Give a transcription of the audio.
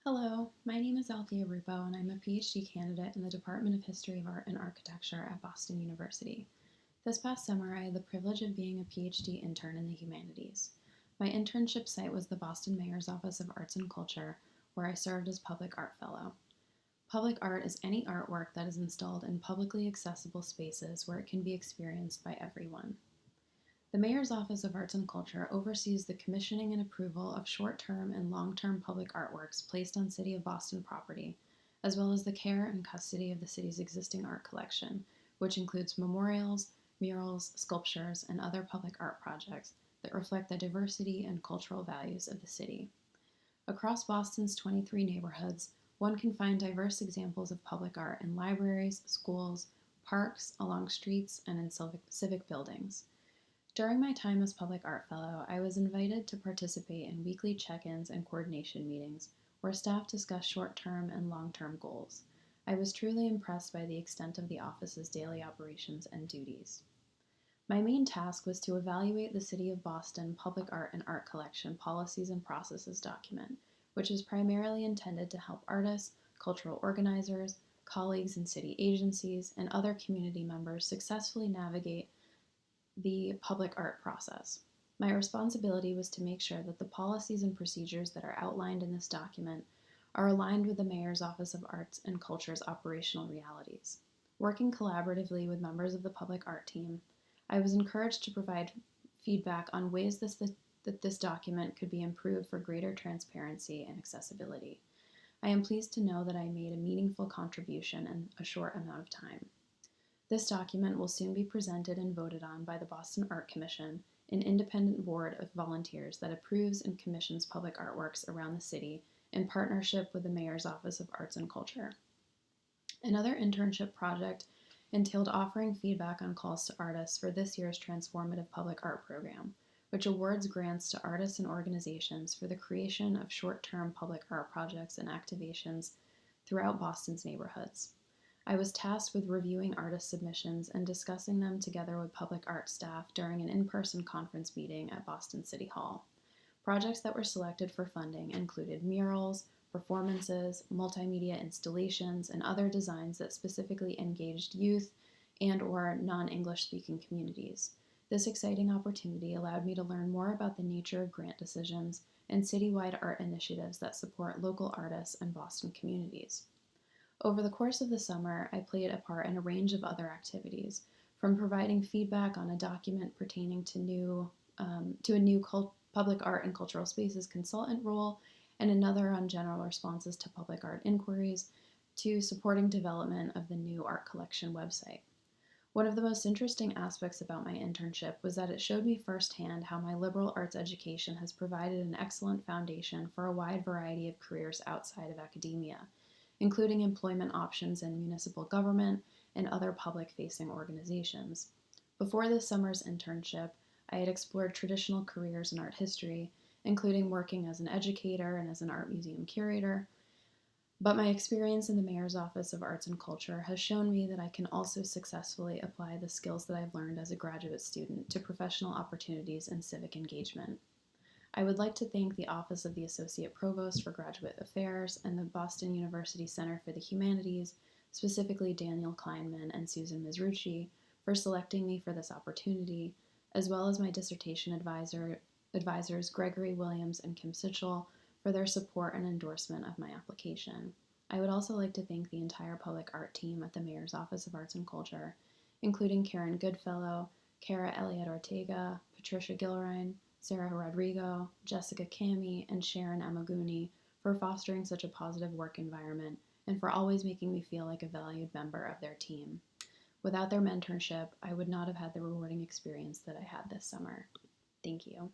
Hello, my name is Althea Ruoppo, and I'm a PhD candidate in the Department of History of Art and Architecture at Boston University. This past summer, I had the privilege of being a PhD intern in the humanities. My internship site was the Boston Mayor's Office of Arts and Culture, where I served as Public Art Fellow. Public art is any artwork that is installed in publicly accessible spaces where it can be experienced by everyone. The Mayor's Office of Arts and Culture oversees the commissioning and approval of short-term and long-term public artworks placed on City of Boston property, as well as the care and custody of the city's existing art collection, which includes memorials, murals, sculptures, and other public art projects that reflect the diversity and cultural values of the city. Across Boston's 23 neighborhoods, one can find diverse examples of public art in libraries, schools, parks, along streets, and in civic buildings. During my time as Public Art Fellow, I was invited to participate in weekly check-ins and coordination meetings where staff discussed short-term and long-term goals. I was truly impressed by the extent of the office's daily operations and duties. My main task was to evaluate the City of Boston Public Art and Art Collection Policies and Processes document, which is primarily intended to help artists, cultural organizers, colleagues in city agencies, and other community members successfully navigate the public art process. My responsibility was to make sure that the policies and procedures that are outlined in this document are aligned with the Mayor's Office of Arts and Culture's operational realities. Working collaboratively with members of the public art team, I was encouraged to provide feedback on ways that this document could be improved for greater transparency and accessibility. I am pleased to know that I made a meaningful contribution in a short amount of time. This document will soon be presented and voted on by the Boston Art Commission, an independent board of volunteers that approves and commissions public artworks around the city in partnership with the Mayor's Office of Arts and Culture. Another internship project entailed offering feedback on calls to artists for this year's Transformative Public Art Program, which awards grants to artists and organizations for the creation of short-term public art projects and activations throughout Boston's neighborhoods. I was tasked with reviewing artist submissions and discussing them together with public art staff during an in-person conference meeting at Boston City Hall. Projects that were selected for funding included murals, performances, multimedia installations, and other designs that specifically engaged youth and/or non-English speaking communities. This exciting opportunity allowed me to learn more about the nature of grant decisions and citywide art initiatives that support local artists and Boston communities. Over the course of the summer, I played a part in a range of other activities, from providing feedback on a document pertaining to a new public art and cultural spaces consultant role, and another on general responses to public art inquiries, to supporting development of the new art collection website. One of the most interesting aspects about my internship was that it showed me firsthand how my liberal arts education has provided an excellent foundation for a wide variety of careers outside of academia, including employment options in municipal government and other public-facing organizations. Before this summer's internship, I had explored traditional careers in art history, including working as an educator and as an art museum curator. But my experience in the Mayor's Office of Arts and Culture has shown me that I can also successfully apply the skills that I've learned as a graduate student to professional opportunities and civic engagement. I would like to thank the Office of the Associate Provost for Graduate Affairs and the Boston University Center for the Humanities, specifically Daniel Kleinman and Susan Mizrucci, for selecting me for this opportunity, as well as my dissertation advisors Gregory Williams and Kim Sitchell for their support and endorsement of my application. I would also like to thank the entire public art team at the Mayor's Office of Arts and Culture, including Karen Goodfellow, Kara Elliott Ortega, Patricia Gilrein, Sarah Rodrigo, Jessica Cami, and Sharon Amaguni for fostering such a positive work environment and for always making me feel like a valued member of their team. Without their mentorship, I would not have had the rewarding experience that I had this summer. Thank you.